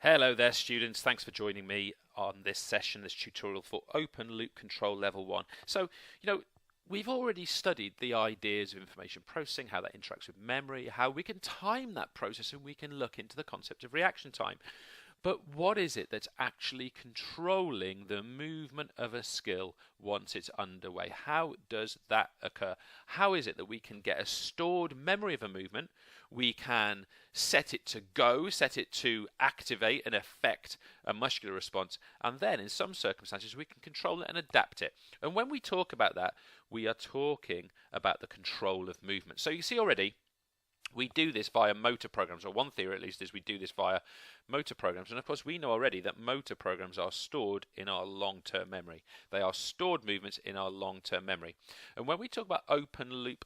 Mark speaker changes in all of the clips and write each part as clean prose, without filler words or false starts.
Speaker 1: Hello there students, thanks for joining me on this session, this tutorial for Open Loop Control Level 1. So, we've already studied the ideas of information processing, how that interacts with memory, how we can time that process, and we can look into the concept of reaction time. But what is it that's actually controlling the movement of a skill once it's underway? How does that occur? How is it that we can get a stored memory of a movement? We can set it to go, set it to activate and affect a muscular response, and then in some circumstances we can control it and adapt it. And when we talk about that, we are talking about the control of movement. So you see already, we do this via motor programs, or one theory at least is we do this via motor programs. And of course we know already that motor programs are stored in our long-term memory. They are stored movements in our long-term memory. And when we talk about open loop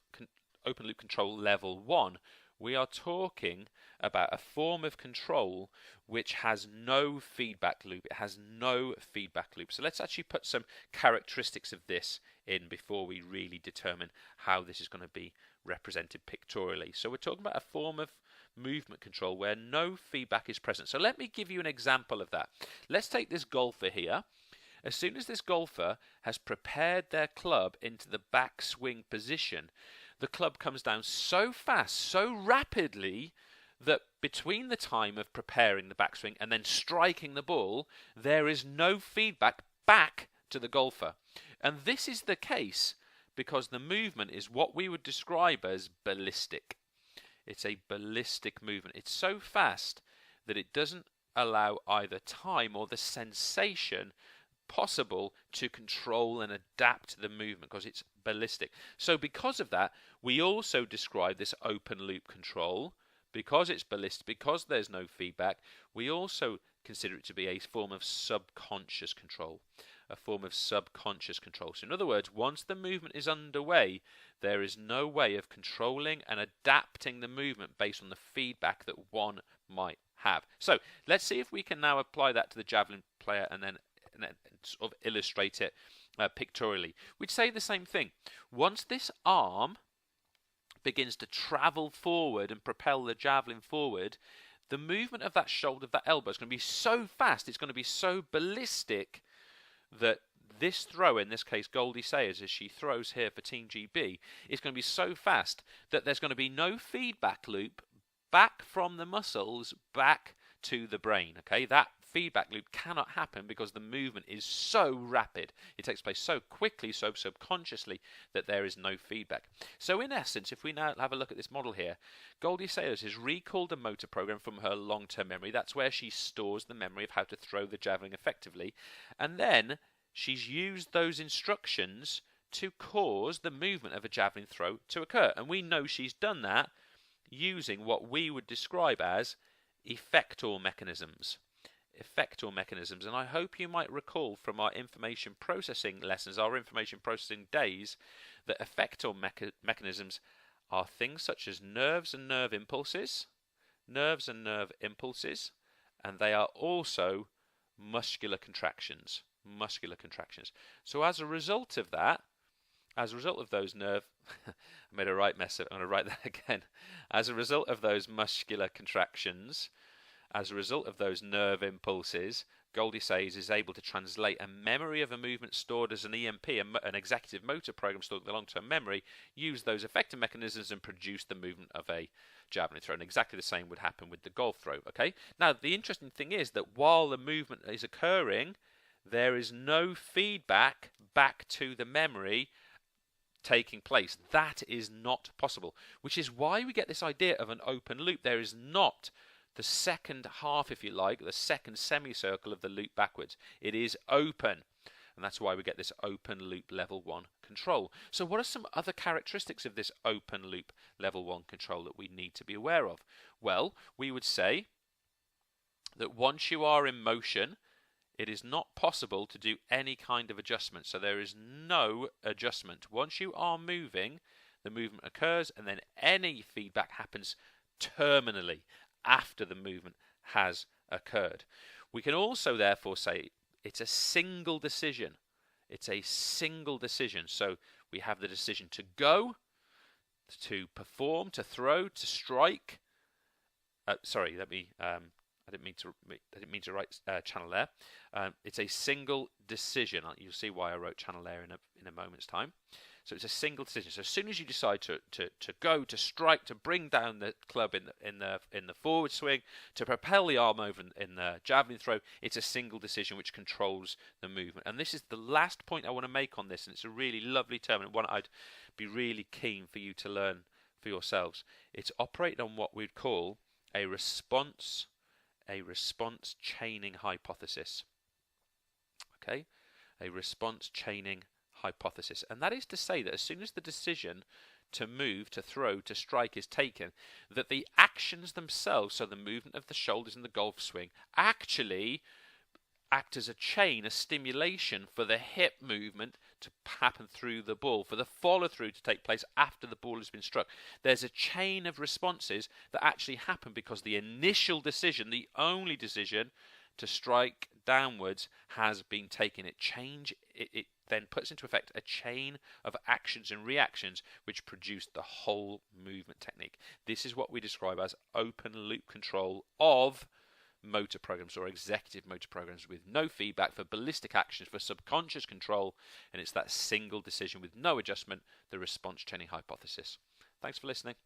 Speaker 1: control level 1, we are talking about a form of control which has no feedback loop. It has no feedback loop. So let's actually put some characteristics of this in before we really determine how this is going to be represented pictorially. So we're talking about a form of movement control where no feedback is present. So let me give you an example of that. Let's take this golfer here. As soon as this golfer has prepared their club into the backswing position, the club comes down so fast, so rapidly, that between the time of preparing the backswing and then striking the ball, there is no feedback back to the golfer. And this is the case because the movement is what we would describe as ballistic. It's a ballistic movement. It's so fast that it doesn't allow either time or the sensation possible to control and adapt the movement because it's ballistic. So because of that, we also describe this open loop control, because it's ballistic, because there's no feedback, we also consider it to be a form of subconscious control. A form of subconscious control. So in other words, once the movement is underway, there is no way of controlling and adapting the movement based on the feedback that one might have. So let's see if we can now apply that to the javelin player and then sort of illustrate it pictorially. We'd say the same thing. Once this arm begins to travel forward and propel the javelin forward, the movement of that shoulder, of that elbow, is going to be so fast, it's going to be so ballistic that this throw, in this case Goldie Sayers, as she throws here for Team GB, is going to be so fast that there's going to be no feedback loop back from the muscles back to the brain. Okay, that feedback loop cannot happen because the movement is so rapid. It takes place so quickly, so subconsciously, that there is no feedback. So in essence, if we now have a look at this model here, Goldie Sayers has recalled a motor program from her long-term memory. That's where she stores the memory of how to throw the javelin effectively. And then she's used those instructions to cause the movement of a javelin throw to occur. And we know she's done that using what we would describe as effector mechanisms. Effector mechanisms, and I hope you might recall from our information processing lessons, our information processing days, that effector mechanisms are things such as nerves and nerve impulses, and they are also muscular contractions. So as a result of that, as a result of those nerve, I made a right mess of it, I'm going to write that again. As a result of those muscular contractions, as a result of those nerve impulses, Goldie Sayers is able to translate a memory of a movement stored as an EMP, an executive motor program stored in the long-term memory, use those effector mechanisms and produce the movement of a javelin throw. And exactly the same would happen with the golf throw. Okay. Now, the interesting thing is that while the movement is occurring, there is no feedback back to the memory taking place. That is not possible, which is why we get this idea of an open loop. There is not the second half, if you like, the second semicircle of the loop backwards. It is open, and that's why we get this open loop level 1 control. So what are some other characteristics of this open loop level 1 control that we need to be aware of? Well, we would say that once you are in motion, it is not possible to do any kind of adjustment. So there is no adjustment. Once you are moving, the movement occurs, and then any feedback happens terminally after the movement has occurred. We can also therefore say it's a single decision. It's a single decision. So we have the decision to go, to perform, to throw, to strike. I I didn't mean to write channel layer. It's a single decision. You'll see why I wrote channel layer in a moment's time. So it's a single decision. So as soon as you decide to go, to strike, to bring down the club in the forward swing, to propel the arm over in the javelin throw, it's a single decision which controls the movement. And this is the last point I want to make on this, and it's a really lovely term and one I'd be really keen for you to learn for yourselves. It's operated on what we'd call a response chaining hypothesis. Okay, a response chaining hypothesis, and that is to say that as soon as the decision to move, to throw, to strike is taken, that the actions themselves, so the movement of the shoulders in the golf swing, actually act as a chain, a stimulation for the hip movement to happen through the ball, for the follow through to take place after the ball has been struck. There's a chain of responses that actually happen because the initial decision, the only decision to strike downwards, has been taken. It then puts into effect a chain of actions and reactions which produce the whole movement technique. This is what we describe as open loop control of motor programs, or executive motor programs, with no feedback, for ballistic actions, for subconscious control, and it's that single decision with no adjustment, the response chaining hypothesis. Thanks for listening.